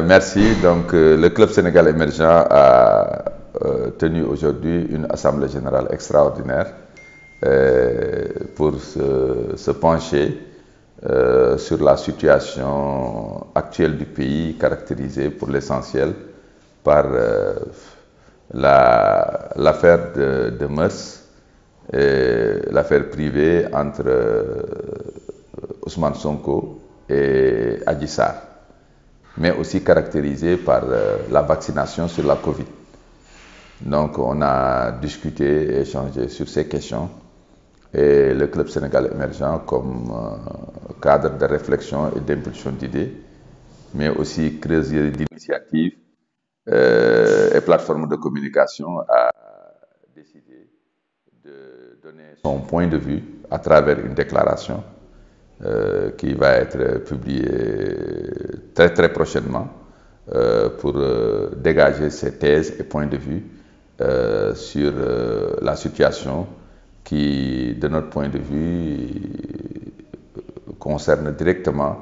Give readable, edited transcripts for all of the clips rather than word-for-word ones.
Merci. Le Club Sénégal émergent a tenu aujourd'hui une assemblée générale extraordinaire pour se pencher sur la situation actuelle du pays, caractérisée pour l'essentiel par l'affaire de Mœurs, l'affaire privée entre Ousmane Sonko et Adji Sarr, mais aussi caractérisée par la vaccination sur la Covid. Donc on a discuté et échangé sur ces questions et le Club Sénégal émergent comme cadre de réflexion et d'impulsion d'idées, mais aussi creuserie d'initiatives et plateforme de communication a décidé de donner son point de vue à travers une déclaration qui va être publiée très prochainement pour dégager ses thèses et points de vue sur la situation qui, de notre point de vue, concerne directement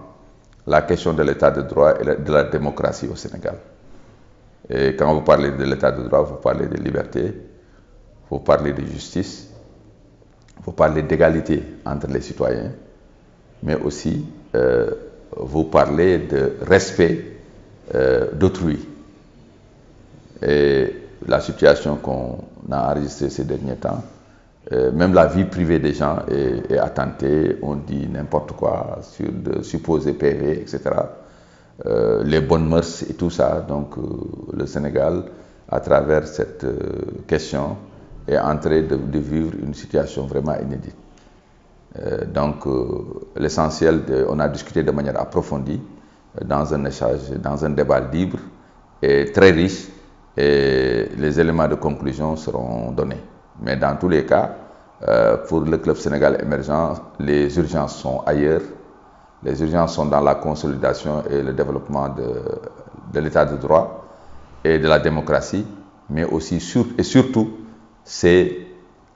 la question de l'état de droit et de la démocratie au Sénégal. Et quand vous parlez de l'état de droit, vous parlez de liberté, vous parlez de justice, vous parlez d'égalité entre les citoyens, mais aussi vous parlez de respect d'autrui. Et la situation qu'on a enregistrée ces derniers temps, même la vie privée des gens est attentée, on dit n'importe quoi sur de supposés PV, etc. Les bonnes mœurs et tout ça. Donc le Sénégal, à travers cette question, est en train de vivre une situation vraiment inédite. L'essentiel, on a discuté de manière approfondie, dans un échange, dans un débat libre et très riche, et les éléments de conclusion seront donnés. Mais dans tous les cas, pour le Club Sénégal émergent, les urgences sont ailleurs. Les urgences sont dans la consolidation et le développement de l'état de droit et de la démocratie, mais aussi et surtout, c'est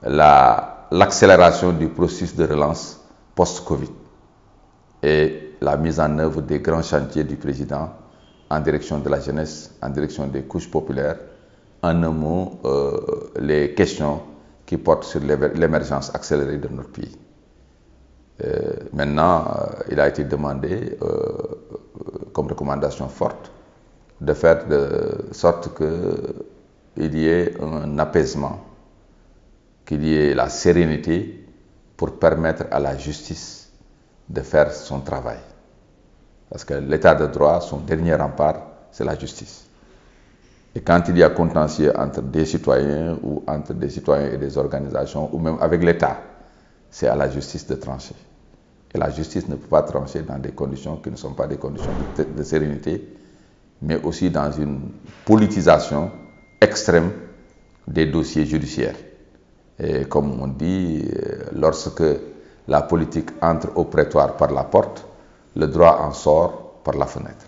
l'accélération du processus de relance post-Covid et la mise en œuvre des grands chantiers du président en direction de la jeunesse, en direction des couches populaires, en un mot, les questions qui portent sur l'émergence accélérée de notre pays. Maintenant, il a été demandé, comme recommandation forte, de faire de sorte qu'il y ait un apaisement, qu'il y ait la sérénité pour permettre à la justice de faire son travail. Parce que l'état de droit, son dernier rempart, c'est la justice. Et quand il y a contentieux entre des citoyens ou entre des citoyens et des organisations, ou même avec l'État, c'est à la justice de trancher. Et la justice ne peut pas trancher dans des conditions qui ne sont pas des conditions de sérénité, mais aussi dans une politisation extrême des dossiers judiciaires. Et comme on dit, lorsque la politique entre au prétoire par la porte, le droit en sort par la fenêtre.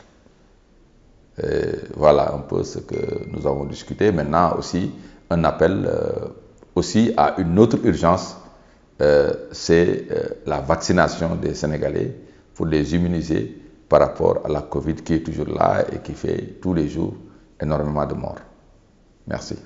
Et voilà un peu ce que nous avons discuté. Maintenant aussi, un appel aussi à une autre urgence, c'est la vaccination des Sénégalais pour les immuniser par rapport à la Covid qui est toujours là et qui fait tous les jours énormément de morts. Merci.